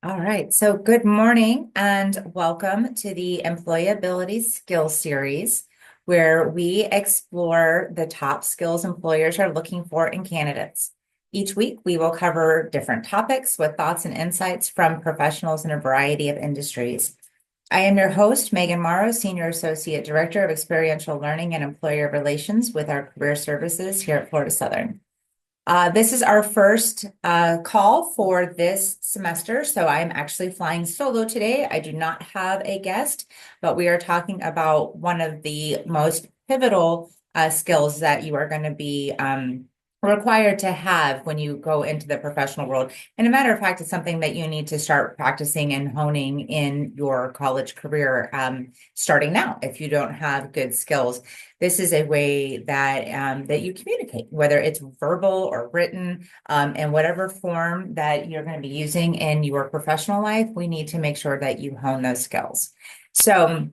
All right, so good morning and welcome to the Employability Skills Series, where we explore the top skills employers are looking for in candidates. Each week, we will cover different topics with thoughts and insights from professionals in a variety of industries. I am your host, Megan Morrow, Senior Associate Director of Experiential Learning and Employer Relations with our Career Services here at Florida Southern. This is our first call for this semester, so I'm actually flying solo today. I do not have a guest, but we are talking about one of the most pivotal skills that you are going to be required to have when you go into the professional world. And a matter of fact, it's something that you need to start practicing and honing in your college career starting now if you don't have good skills. This is a way that you communicate, whether it's verbal or written, in whatever form that you're going to be using in your professional life. We need to make sure that you hone those skills. So,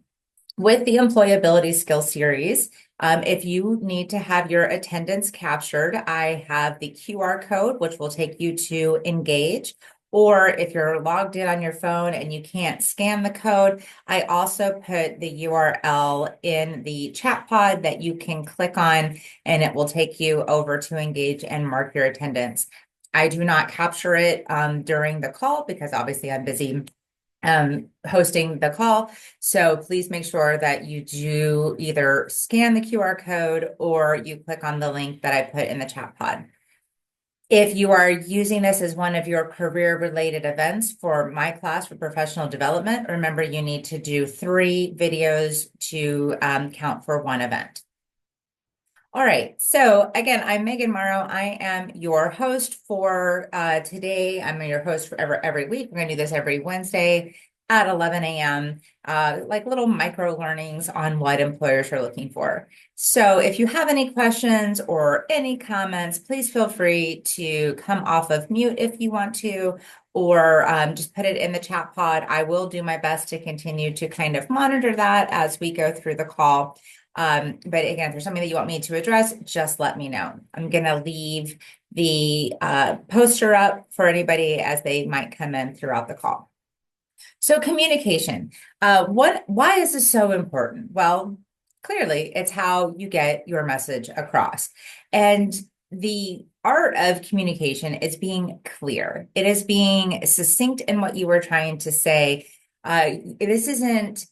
with the Employability Skills Series, if you need to have your attendance captured, I have the QR code, which will take you to Engage. Or if you're logged in on your phone and you can't scan the code, I also put the URL in the chat pod that you can click on and it will take you over to Engage and mark your attendance. I do not capture it during the call because obviously I'm busy hosting the call. So please make sure that you do either scan the QR code or you click on the link that I put in the chat pod. If you are using this as one of your career related events for my class for professional development, remember you need to do 3 videos to count for one event. All right. So again, I'm Megan Morrow. I am your host for today. I'm your host for every week. We're going to do this every Wednesday at 11 a.m. Like little micro learnings on what employers are looking for. So if you have any questions or any comments, please feel free to come off of mute if you want to, or just put it in the chat pod. I will do my best to continue to kind of monitor that as we go through the call. But again, if there's something that you want me to address, just let me know. I'm going to leave the poster up for anybody as they might come in throughout the call. So communication, why is this so important? Well, clearly it's how you get your message across. And the art of communication is being clear. It is being succinct in what you were trying to say. This isn't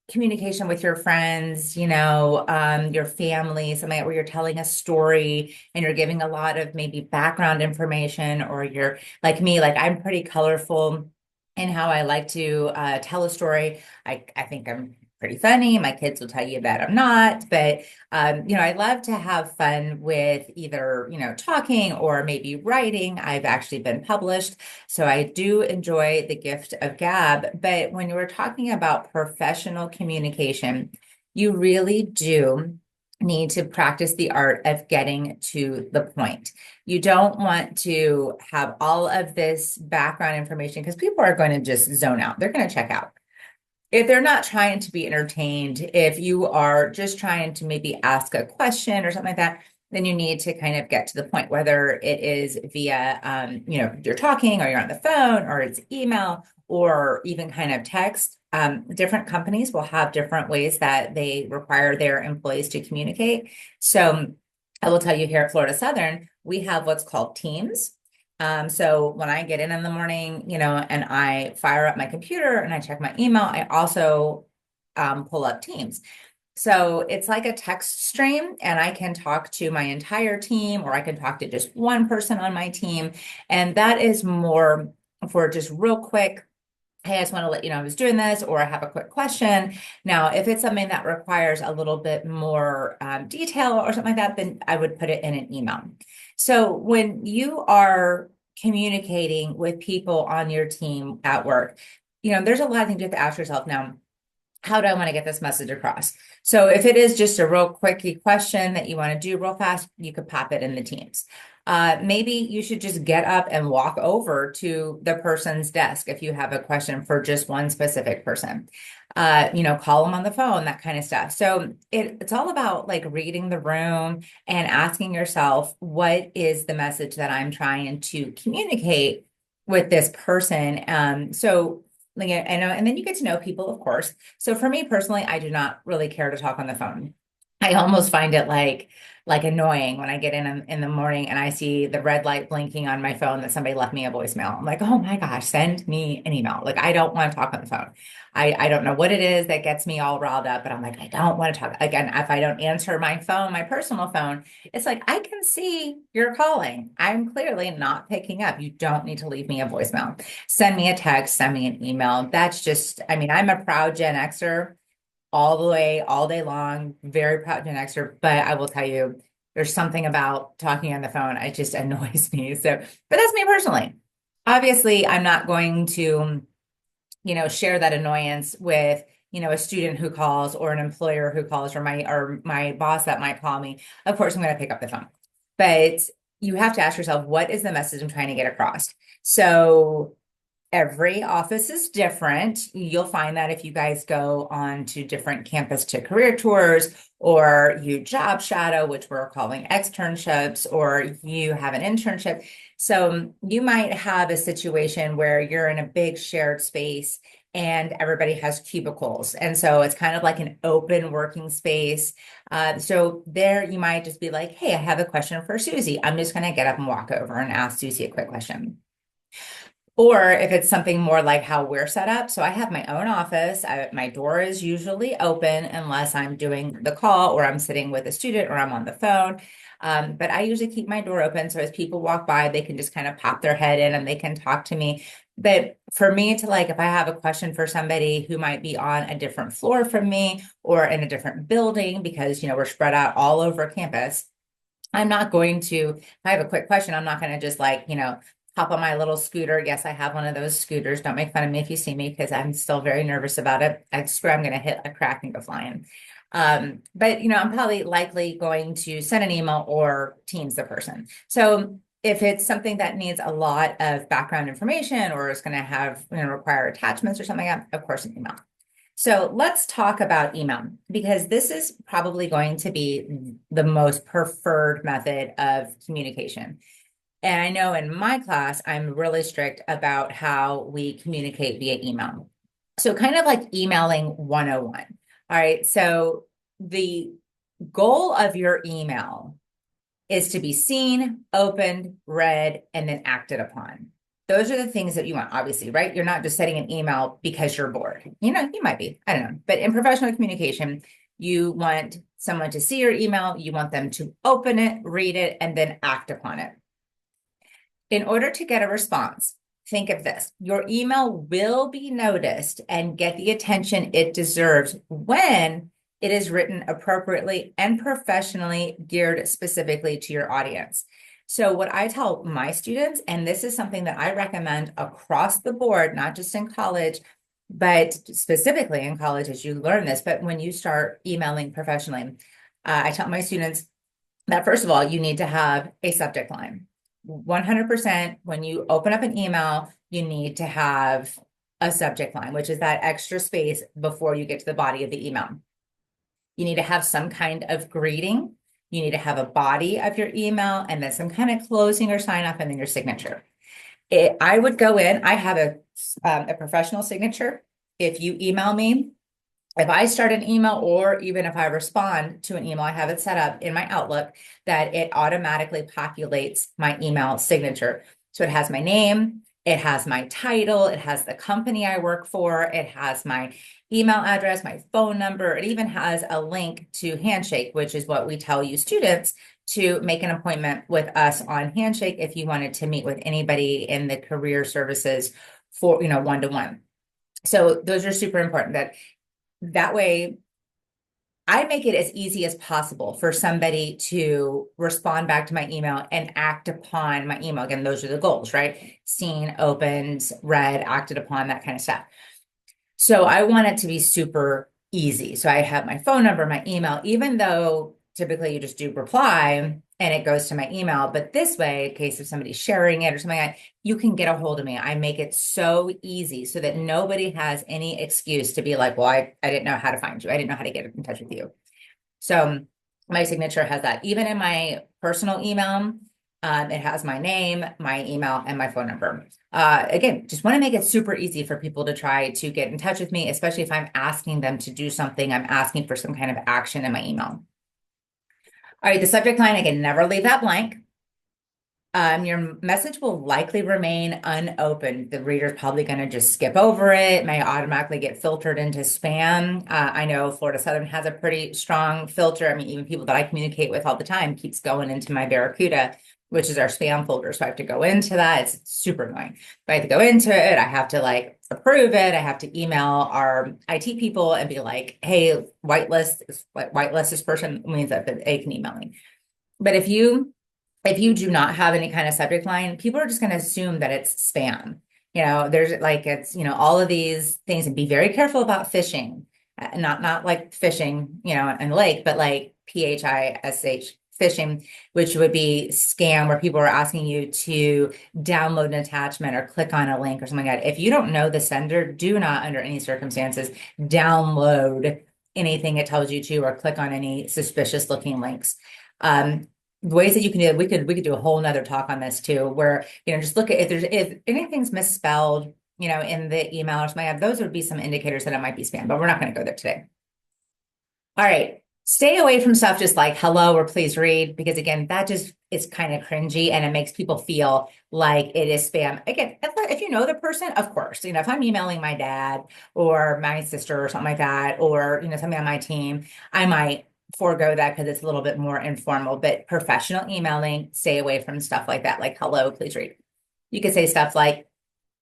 communication with your friends, your family, something where you're telling a story and you're giving a lot of maybe background information, or you're like me, like I'm pretty colorful in how I like to tell a story. I think I'm pretty funny. My kids will tell you that I'm not, but I love to have fun with either, talking or maybe writing. I've actually been published, so I do enjoy the gift of gab. But when you were talking about professional communication, you really do need to practice the art of getting to the point. You don't want to have all of this background information because people are going to just zone out. They're going to check out. If they're not trying to be entertained, if you are just trying to maybe ask a question or something like that, then you need to kind of get to the point, whether it is via, you're talking or you're on the phone or it's email or even kind of text. Different companies will have different ways that they require their employees to communicate. So I will tell you, here at Florida Southern, we have what's called Teams. So when I get in the morning, and I fire up my computer and I check my email, I also pull up Teams. So it's like a text stream, and I can talk to my entire team, or I can talk to just one person on my team. And that is more for just real quick. Hey, I just want to let you know I was doing this, or I have a quick question. Now, if it's something that requires a little bit more detail or something like that, then I would put it in an email. So when you are communicating with people on your team at work, there's a lot of things you have to ask yourself now. How do I want to get this message across? So if it is just a real quickie question that you want to do real fast, you could pop it in the Teams. Maybe you should just get up and walk over to the person's desk if you have a question for just one specific person. Call them on the phone, that kind of stuff. So it's all about like reading the room and asking yourself, what is the message that I'm trying to communicate with this person. So like, I know, and then you get to know people, of course. So for me personally, I do not really care to talk on the phone. I almost find it like annoying when I get in the morning and I see the red light blinking on my phone that somebody left me a voicemail. I'm like, oh my gosh, send me an email. Like I don't want to talk on the phone. I don't know what it is that gets me all riled up, but I'm like, I don't want to talk. Again, if I don't answer my phone, my personal phone, it's like I can see you're calling. I'm clearly not picking up. You don't need to leave me a voicemail. Send me a text, send me an email. That's just, I mean, I'm a proud Gen Xer all the way, all day long, very proud Gen Xer, but I will tell you, there's something about talking on the phone. It just annoys me. So, but that's me personally. Obviously, I'm not going to, share that annoyance with, a student who calls or an employer who calls or my boss that might call me. Of course, I'm going to pick up the phone. But you have to ask yourself, what is the message I'm trying to get across? So every office is different. You'll find that if you guys go on to different campus to career tours or you job shadow, which we're calling externships, or you have an internship. So you might have a situation where you're in a big shared space and everybody has cubicles. And so it's kind of like an open working space. So there you might just be like, hey, I have a question for Susie. I'm just going to get up and walk over and ask Susie a quick question. Or if it's something more like how we're set up. So I have my own office. My door is usually open unless I'm doing the call or I'm sitting with a student or I'm on the phone. But I usually keep my door open. So as people walk by, they can just kind of pop their head in and they can talk to me. But for me to like, if I have a question for somebody who might be on a different floor from me or in a different building, because, we're spread out all over campus, I'm not going to, if I have a quick question, I'm not going to just like, hop on my little scooter. Yes, I have one of those scooters. Don't make fun of me if you see me because I'm still very nervous about it. I swear I'm going to hit a crack and go flying. But I'm probably likely going to send an email or Teams the person. So if it's something that needs a lot of background information or is going to have, require attachments or something like that, of course, an email. So let's talk about email because this is probably going to be the most preferred method of communication. And I know in my class, I'm really strict about how we communicate via email. So kind of like emailing 101. All right. So the goal of your email is to be seen, opened, read, and then acted upon. Those are the things that you want, obviously, right? You're not just sending an email because you're bored. You might be, I don't know. But in professional communication, you want someone to see your email, you want them to open it, read it, and then act upon it. In order to get a response, think of this. Your email will be noticed and get the attention it deserves when it is written appropriately and professionally geared specifically to your audience. So what I tell my students, and this is something that I recommend across the board, not just in college, but specifically in college as you learn this, but when you start emailing professionally, I tell my students that first of all, you need to have a subject line. 100% when you open up an email, you need to have a subject line, which is that extra space before you get to the body of the email. You need to have some kind of greeting. You need to have a body of your email and then some kind of closing or sign off and then your signature. I would go in, I have a professional signature. If you email me, if I start an email or even if I respond to an email, I have it set up in my Outlook that it automatically populates my email signature. So it has my name, it has my title, it has the company I work for, it has my email address, my phone number. It even has a link to Handshake, which is what we tell you students to make an appointment with us on Handshake if you wanted to meet with anybody in the career services for, one-to-one. So those are super important that way I make it as easy as possible for somebody to respond back to my email and act upon my email. Again, those are the goals, right? Seen, opened, read, acted upon, that kind of stuff. So I want it to be super easy. So I have my phone number, my email, even though typically you just do reply and it goes to my email. But this way, in case of somebody sharing it or something like that, you can get a hold of me. I make it so easy so that nobody has any excuse to be like, well, I didn't know how to find you. I didn't know how to get in touch with you. So my signature has that. Even in my personal email, It has my name, my email, and my phone number. Again, just want to make it super easy for people to try to get in touch with me, especially if I'm asking them to do something, I'm asking for some kind of action in my email. All right, the subject line, I can never leave that blank. Your message will likely remain unopened. The reader's probably going to just skip over it, may automatically get filtered into spam. I know Florida Southern has a pretty strong filter. I mean, even people that I communicate with all the time keeps going into my Barracuda, which is our spam folder. So I have to go into that. It's super annoying. But I have to go into it. I have to like approve it. I have to email our IT people and be like, hey, whitelist this person means that they can email me. But if you do not have any kind of subject line, people are just going to assume that it's spam. There's like all of these things, and be very careful about phishing. Not like fishing, in the lake, but like PHISH phishing, which would be scam where people are asking you to download an attachment or click on a link or something like that. If you don't know the sender, do not under any circumstances download anything it tells you to or click on any suspicious looking links. Ways that you can do it, we could do a whole nother talk on this too, where just look at if anything's misspelled, in the email or something, those would be some indicators that it might be spam, but we're not going to go there today. All right. Stay away from stuff just like hello or please read, because again, that just is kind of cringy and it makes people feel like it is spam. Again, if you know the person, of course, if I'm emailing my dad or my sister or something like that, or, somebody on my team, I might forego that because it's a little bit more informal, but professional emailing, stay away from stuff like that, like hello, please read. You could say stuff like,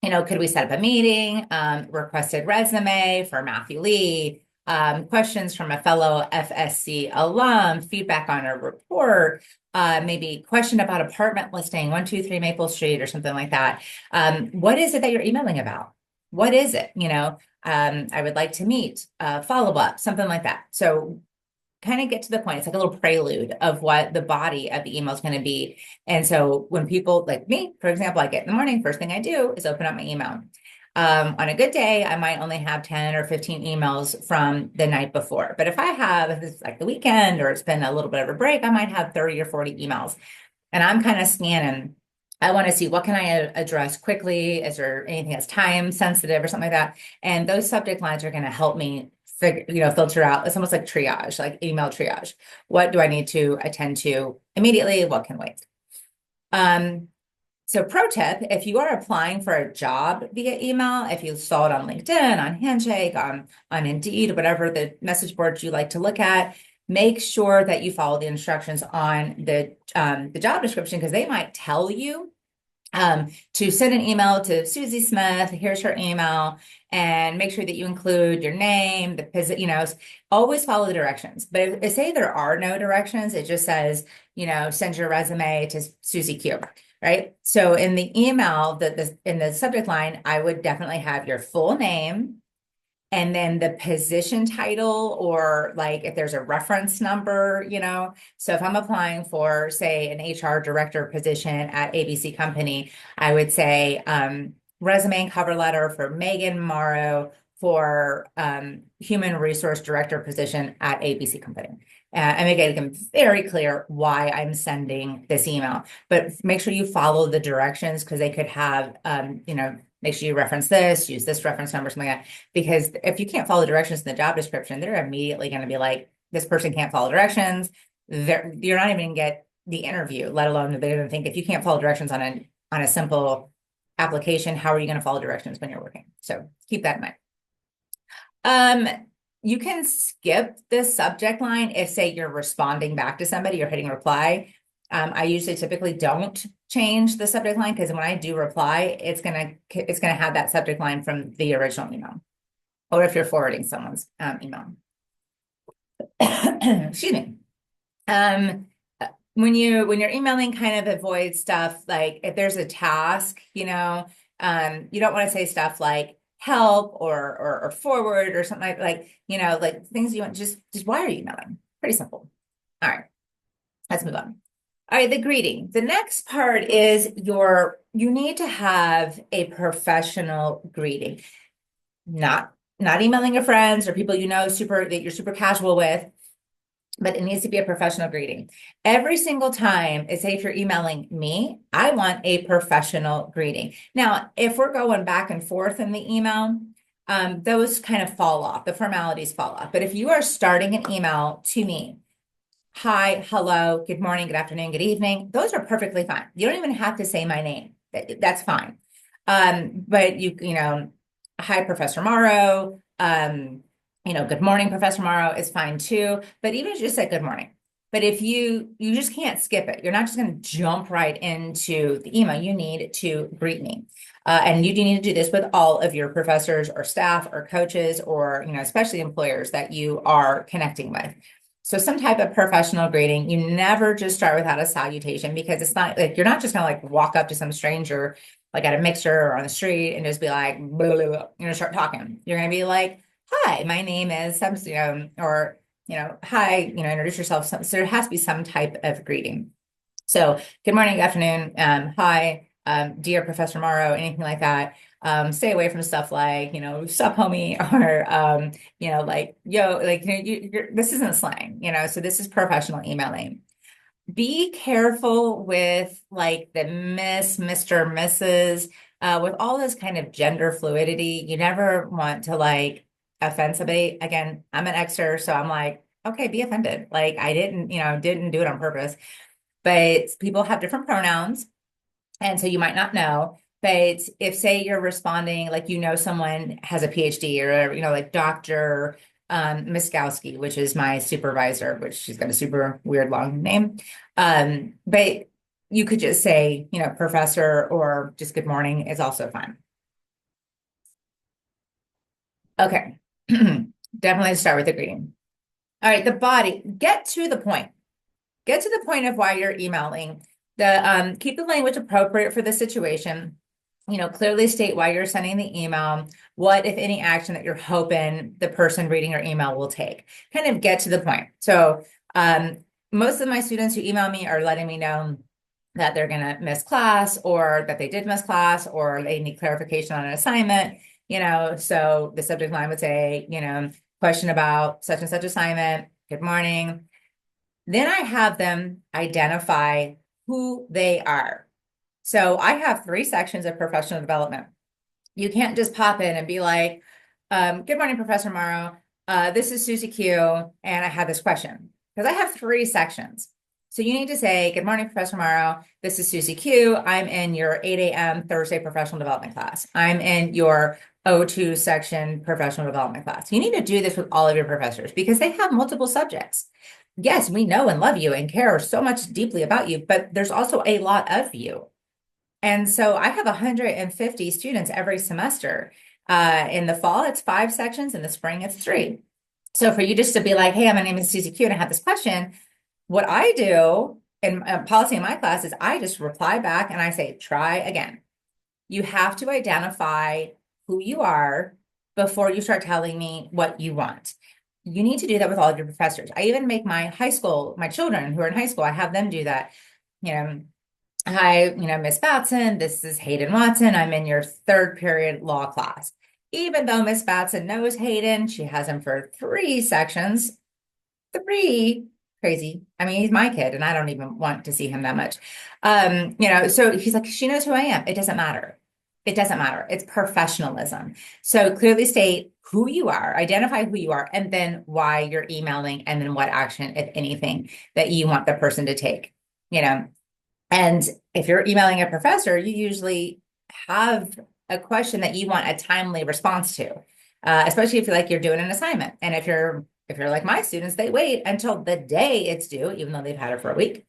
could we set up a meeting? Requested resume for Matthew Lee. Questions from a fellow FSC alum, feedback on a report, maybe question about apartment listing, 123 Maple Street or something like that. What is it that you're emailing about? What is it? I would like to meet, follow up, something like that. So kind of get to the point. It's like a little prelude of what the body of the email is going to be. And so when people like me, for example, I get in the morning, first thing I do is open up my email. On a good day, I might only have 10 or 15 emails from the night before. But if it's like the weekend or it's been a little bit of a break, I might have 30 or 40 emails. And I'm kind of scanning. I want to see what can I address quickly? Is there anything that's time sensitive or something like that? And those subject lines are going to help me filter out. It's almost like triage, like email triage. What do I need to attend to immediately? What can wait? So pro tip, if you are applying for a job via email, if you saw it on LinkedIn, on Handshake, on Indeed, whatever the message boards you like to look at, make sure that you follow the instructions on the job description, because they might tell you to send an email to Susie Smith. Here's her email, and make sure that you include your name, always follow the directions. But if say there are no directions, it just says, send your resume to Susie Q. Right. So in the email, in the subject line, I would definitely have your full name and then the position title, or like if there's a reference number, So if I'm applying for, say, an HR director position at ABC Company, I would say resume and cover letter for Megan Morrow for human resource director position at ABC Company. And make it very clear why I'm sending this email. But make sure you follow the directions, because they could have, make sure you reference this, use this reference number, something like that. Because if you can't follow the directions in the job description, they're immediately going to be like, this person can't follow directions. You're not even going to get the interview, let alone they're going to think, if you can't follow directions on a simple application, how are you going to follow directions when you're working? So keep that in mind. You can skip the subject line if, say, you're responding back to somebody, you're hitting reply. I usually typically don't change the subject line, because when I do reply, it's gonna have that subject line from the original email, or if you're forwarding someone's email. Excuse me. When you're emailing, kind of avoid stuff like, if there's a task, you don't want to say stuff like help or forward or something like things you want. Just why are you emailing? Pretty simple. All right, let's move on. All right, the greeting. The next part is you need to have a professional greeting. Not emailing your friends or people that you're super casual with. but it needs to be a professional greeting. Every single time, say if you're emailing me, I want a professional greeting. Now, if we're going back and forth in the email, those kind of fall off, the formalities fall off. But if you are starting an email to me, hi, hello, good morning, good afternoon, good evening, those are perfectly fine. You don't even have to say my name. That's fine. But hi, Professor Morrow. Good morning, Professor Morrow is fine too. But even if you just say good morning. But if you just can't skip it. You're not just going to jump right into the email. You need to greet me. And you do need to do this with all of your professors or staff or coaches or, especially employers that you are connecting with. So some type of professional greeting. You never just start without a salutation because it's not like you're not just gonna like walk up to some stranger like at a mixer or on the street and just be like, blah, blah, blah, start talking. You're gonna be like, hi, my name is some, or hi, introduce yourself. So there has to be some type of greeting. So good morning, good afternoon, hi, dear Professor Morrow, anything like that. Stay away from stuff like, sup homie, or, like, yo, like, this isn't slang, so this is professional emailing. Be careful with like the Miss, Mr., Mrs., with all this kind of gender fluidity. You never want to like offend somebody. Again, I'm an Xer, so I'm like, okay, be offended. Like I didn't do it on purpose, but people have different pronouns. And so you might not know, but if say you're responding, like, someone has a PhD or, like Dr. Miskowski, which is my supervisor, which she's got a super weird long name. But you could just say, professor or just good morning is also fine. Okay. Definitely start with the greeting. All right, the body, get to the point. Get to the point of why you're emailing. Keep the language appropriate for the situation. Clearly state why you're sending the email, what, if any, action that you're hoping the person reading your email will take. Kind of get to the point. So most of my students who email me are letting me know that they're going to miss class or that they did miss class or they need clarification on an assignment. So the subject line would say, question about such and such assignment. Good morning. Then I have them identify who they are. So I have 3 sections of professional development. You can't just pop in and be like, good morning, Professor Morrow. This is Susie Q, and I have this question. Because I have 3 sections. So you need to say, good morning, Professor Morrow. This is Susie Q. I'm in your 8 a.m. Thursday professional development class. I'm in your O2 section professional development class. You need to do this with all of your professors because they have multiple subjects. Yes, we know and love you and care so much deeply about you, but there's also a lot of you. And so I have 150 students every semester. In the fall, it's 5 sections. In the spring, it's 3. So for you just to be like, hey, my name is Susie Q and I have this question. What I do in policy in my class is I just reply back and I say, try again. You have to identify who you are before you start telling me what you want. You need to do that with all of your professors. I even make my children who are in high school, I have them do that. Hi, Miss Batson, this is Hayden Watson. I'm in your 3rd period law class. Even though Miss Batson knows Hayden, she has him for 3 sections. 3, crazy. I mean, he's my kid and I don't even want to see him that much. So he's like, she knows who I am. It doesn't matter. It doesn't matter. It's professionalism. So clearly state who you are, identify who you are, and then why you're emailing, and then what action, if anything, that you want the person to take. And if you're emailing a professor, you usually have a question that you want a timely response to, especially if you're doing an assignment. And if you're like my students, they wait until the day it's due, even though they've had it for a week.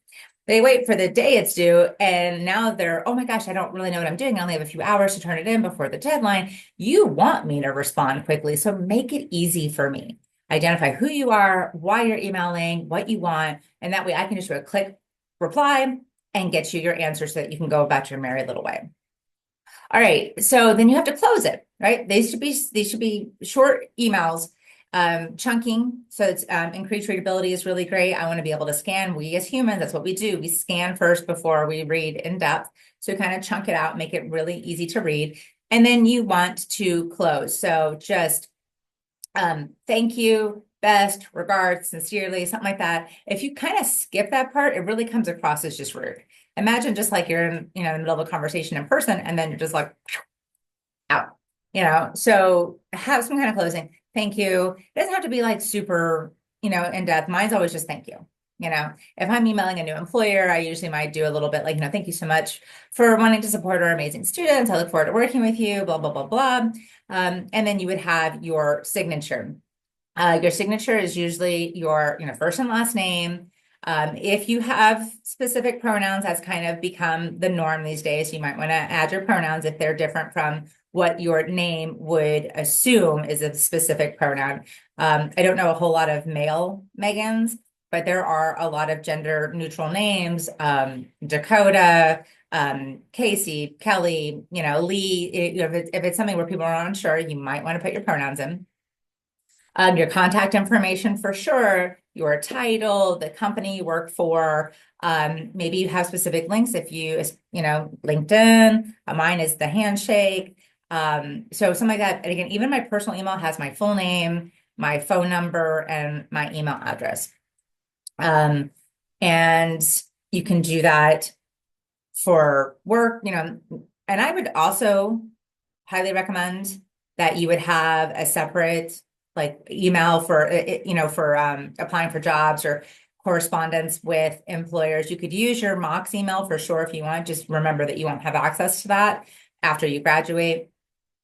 They wait for the day it's due, and now they're, oh my gosh, I don't really know what I'm doing. I only have a few hours to turn it in before the deadline. You want me to respond quickly, so make it easy for me. Identify who you are, why you're emailing, what you want, and that way I can just do a quick reply and get you your answer so that you can go about your merry little way. All right, so then you have to close it, right? These should be short emails. Chunking, so it's increased readability is really great. I want to be able to scan. We as humans, that's what we do. We scan first before we read in depth. So kind of chunk it out, make it really easy to read. And then you want to close. So just thank you. best regards, sincerely, something like that. If you kind of skip that part, it really comes across as just rude. Imagine just like you're in, in the middle of a conversation in person and then you're just like out, so have some kind of closing. Thank you. It doesn't have to be like super, in depth. Mine's always just thank you. If I'm emailing a new employer, I usually might do a little bit like, thank you so much for wanting to support our amazing students. I look forward to working with you, blah, blah, blah, blah. And then you would have your signature. Your signature is usually your, first and last name. If you have specific pronouns, that's kind of become the norm these days. You might want to add your pronouns if they're different from what your name would assume is a specific pronoun. I don't know a whole lot of male Megans, but there are a lot of gender neutral names. Dakota, Casey, Kelly, Lee. If it's something where people are unsure, you might want to put your pronouns in. Your contact information for sure, your title, the company you work for. Maybe you have specific links if LinkedIn. Mine is the handshake. So something like that. And again, even my personal email has my full name, my phone number, and my email address. And you can do that for work, and I would also highly recommend that you would have a separate like email for applying for jobs or correspondence with employers. You could use your Mox email for sure if you want. Just remember that you won't have access to that after you graduate.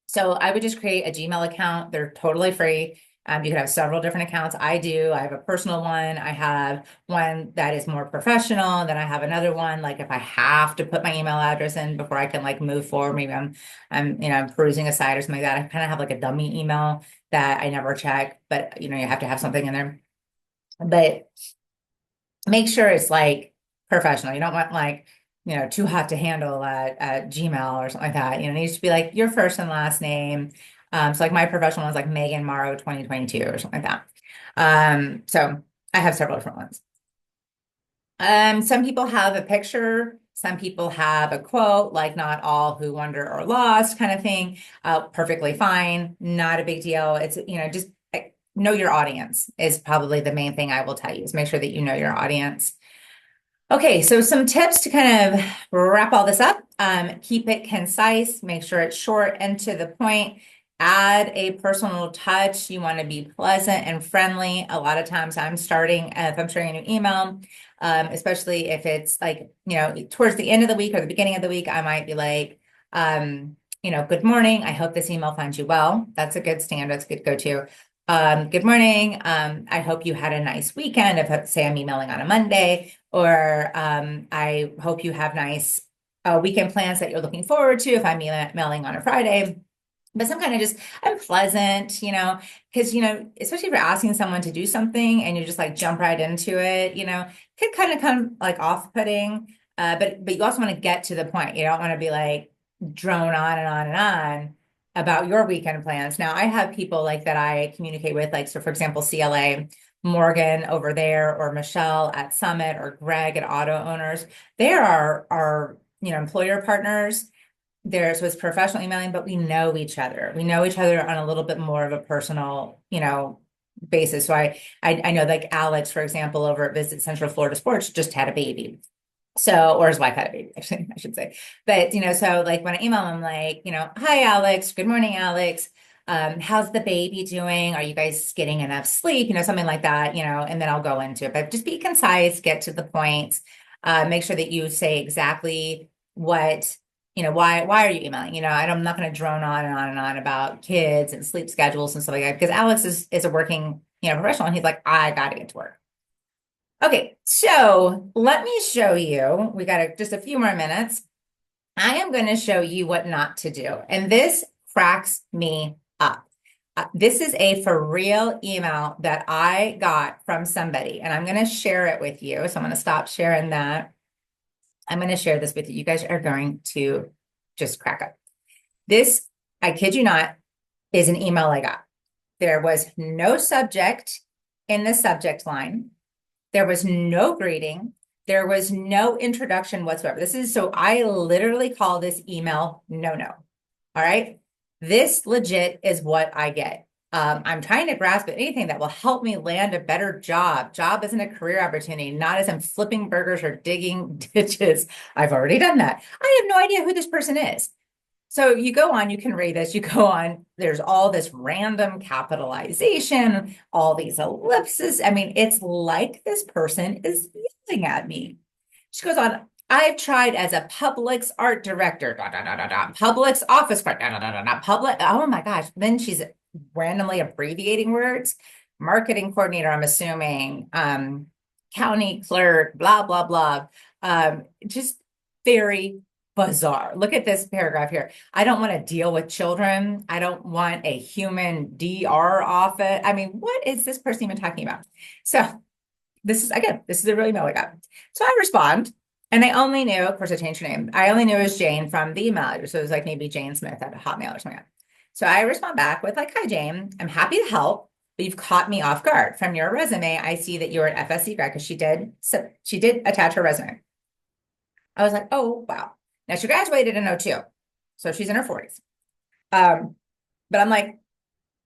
So I would just create a Gmail account. They're totally free. You could have several different accounts. I do. I have a personal one. I have one that is more professional. Then I have another one. Like if I have to put my email address in before I can like move forward, maybe I'm perusing a site or something like that. I kind of have like a dummy email that I never check, but you have to have something in there. But make sure it's like professional. You don't want like, too hot to handle at Gmail or something like that. It needs to be like your first and last name. So like my professional one's like Megan Morrow 2022 or something like that. So I have several different ones. Some people have a picture, some people have a quote, like not all who wander are lost kind of thing. Perfectly fine, not a big deal. It's, just know your audience is probably the main thing I will tell you is make sure that you know your audience. Okay, so some tips to kind of wrap all this up. Keep it concise, make sure it's short and to the point. Add a personal touch. You want to be pleasant and friendly. A lot of times if I'm starting a new email, especially if it's like, towards the end of the week or the beginning of the week, I might be like, good morning. I hope this email finds you well. That's a good standard. That's a good go-to. Good morning. I hope you had a nice weekend. If say I'm emailing on a Monday, or I hope you have nice weekend plans that you're looking forward to if I'm emailing on a Friday. But some kind of just, I'm pleasant, because, especially if you're asking someone to do something and you just like jump right into it, could kind of come like off-putting. But you also want to get to the point. You don't want to be like drone on and on and on about your weekend plans. Now, I have people like that I communicate with, like, so for example, CLA, Morgan over there, or Michelle at Summit, or Greg at Auto Owners. They are our, employer partners. Theirs was professional emailing, but we know each other. We know each other on a little bit more of a personal, basis. So I know like Alex, for example, over at Visit Central Florida Sports just had a baby. So, or his wife had a baby, actually, I should say. But, so like when I email him, like, hi, Alex, good morning, Alex. How's the baby doing? Are you guys getting enough sleep? Something like that, and then I'll go into it. But just be concise, get to the point, make sure that you say exactly what, why are you emailing? I'm not going to drone on and on and on about kids and sleep schedules and stuff like that, because Alex is a working, professional, and he's like, I got to get to work. Okay, so let me show you. We got just a few more minutes. I am going to show you what not to do. And this cracks me up. This is a for real email that I got from somebody, and I'm going to share it with you. So I'm going to stop sharing that. I'm going to share this with you. You guys are going to just crack up. This, I kid you not, is an email I got. There was no subject in the subject line. There was no greeting. There was no introduction whatsoever. So I literally call this email no-no. All right. This legit is what I get. I'm trying to grasp at anything that will help me land a better job. Job isn't a career opportunity, not as I'm flipping burgers or digging ditches. I've already done that. I have no idea who this person is. So you go on, you can read this, you go on, there's all this random capitalization, all these ellipses. I mean, it's like this person is yelling at me. She goes on, I've tried as a Publix art director, Publix office clerk, public. Oh my gosh. Then she's randomly abbreviating words. Marketing coordinator, I'm assuming, county clerk, blah, blah, blah. Just very bizarre. Look at this paragraph here. I don't want to deal with children. I don't want a human DR office. I mean, what is this person even talking about? So this is a really email I got. So I respond, and I only knew, of course, I changed her name. I only knew it was Jane from the email. So it was like maybe Jane Smith at Hotmail or something. So I respond back with like, hi, Jane, I'm happy to help, but you've caught me off guard. From your resume, I see that you're an FSC grad because she did attach her resume. I was like, oh, wow. Now she graduated in 02. So she's in her 40s. But I'm like,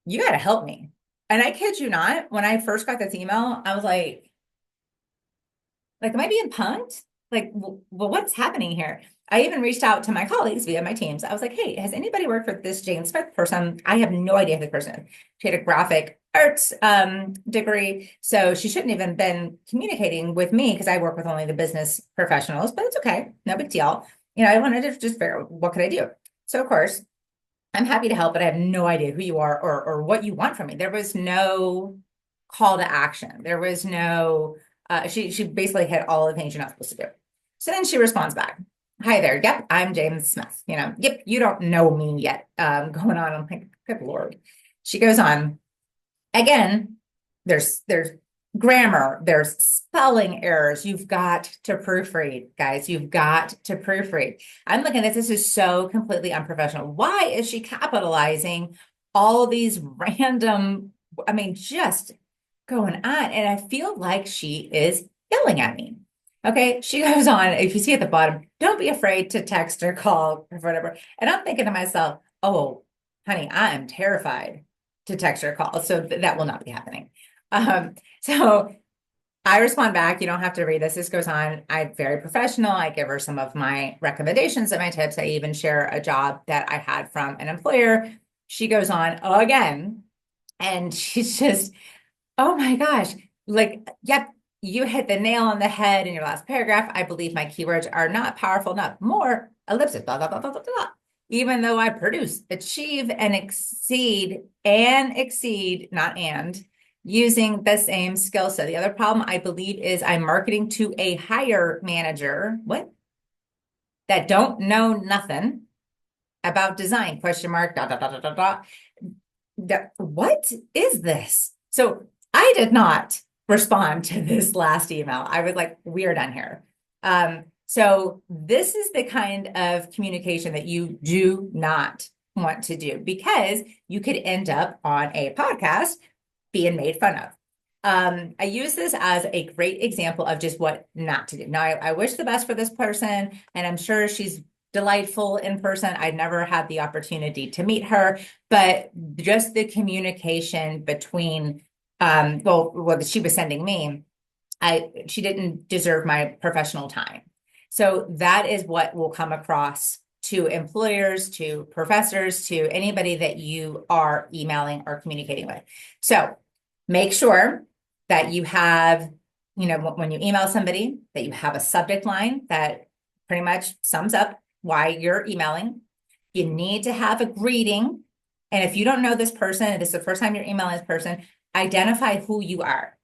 you got to help me. And I kid you not, when I first got this email, I was like, am I being punked? Like, well, what's happening here? I even reached out to my colleagues via my teams. I was like, hey, has anybody worked with this Jane Smith person? I have no idea who the person is. She had a graphic arts degree, so she shouldn't even been communicating with me because I work with only the business professionals, but it's okay. No big deal. I wanted to just figure out what could I do? So of course, I'm happy to help, but I have no idea who you are or what you want from me. There was no call to action. There was no, she basically hit all the things you're not supposed to do. So then she responds back. Hi there. Yep, I'm James Smith. Yep, you don't know me yet. Going on. I'm like, good Lord. She goes on. Again, there's grammar, there's spelling errors. You've got to proofread, guys. You've got to proofread. I'm looking at this is so completely unprofessional. Why is she capitalizing all these random, I mean, just going on? And I feel like she is yelling at me. Okay, she goes on. If you see at the bottom, don't be afraid to text or call or whatever. And I'm thinking to myself, oh, honey, I am terrified to text or call. So that will not be happening. So I respond back. You don't have to read this. This goes on. I'm very professional. I give her some of my recommendations and my tips. I even share a job that I had from an employer. She goes on again, and she's just, oh my gosh, like, yep, you hit the nail on the head in your last paragraph. I believe my keywords are not powerful enough. More ellipsis, blah, blah, blah, blah, blah, blah. Even though I produce, achieve, and exceed, not and, using the same skill set. The other problem I believe is I'm marketing to a higher manager, what? That don't know nothing about design, question mark, dot, dot, dot, dot, dot, dot. What is this? So I did not respond to this last email. I was like, we are done here. So this is the kind of communication that you do not want to do because you could end up on a podcast being made fun of. I use this as a great example of just what not to do. Now, I wish the best for this person, and I'm sure she's delightful in person. I'd never had the opportunity to meet her, but just the communication between, what she was sending me, she didn't deserve my professional time. So that is what will come across to employers, to professors, to anybody that you are emailing or communicating with. So make sure that you have, when you email somebody, that you have a subject line that pretty much sums up why you're emailing. You need to have a greeting. And if you don't know this person, and this is the first time you're emailing this person, identify who you are.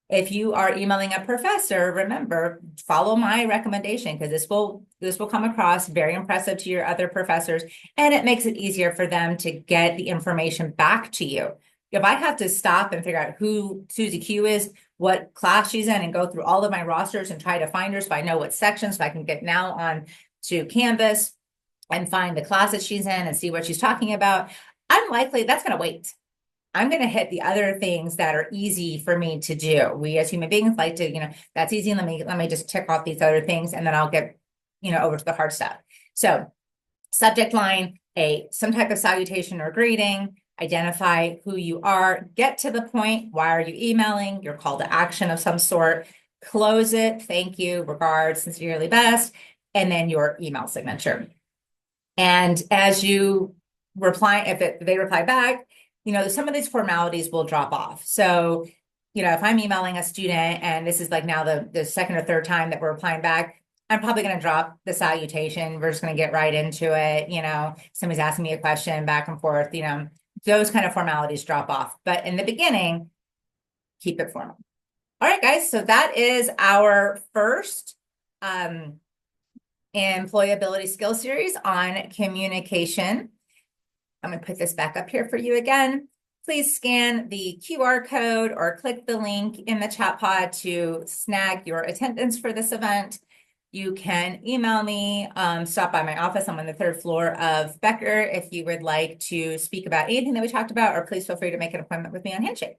If you are emailing a professor, remember, follow my recommendation because this will come across very impressive to your other professors, and it makes it easier for them to get the information back to you. If I have to stop and figure out who Susie Q is, what class she's in, and go through all of my rosters and try to find her so I know what section, so I can get now on to Canvas and find the classes she's in and see what she's talking about, unlikely that's going to wait. I'm going to hit the other things that are easy for me to do. We as human beings like to, that's easy. Let me just tick off these other things and then I'll get, over to the hard stuff. So subject line, some type of salutation or greeting, identify who you are, get to the point. Why are you emailing? Your call to action of some sort. Close it. Thank you, regards, sincerely best, and then your email signature. And as you reply, if they reply back, some of these formalities will drop off. So, if I'm emailing a student and this is like now the second or third time that we're replying back, I'm probably going to drop the salutation. We're just going to get right into it. Somebody's asking me a question back and forth, those kind of formalities drop off. But in the beginning, keep it formal. All right, guys. So that is our first employability skill series on communication. I'm going to put this back up here for you again. Please scan the QR code or click the link in the chat pod to snag your attendance for this event. You can email me, stop by my office. I'm on the third floor of Becker if you would like to speak about anything that we talked about, or please feel free to make an appointment with me on Handshake.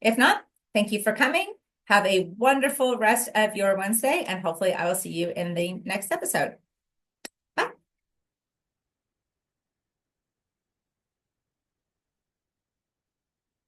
If not, thank you for coming. Have a wonderful rest of your Wednesday, and hopefully I will see you in the next episode.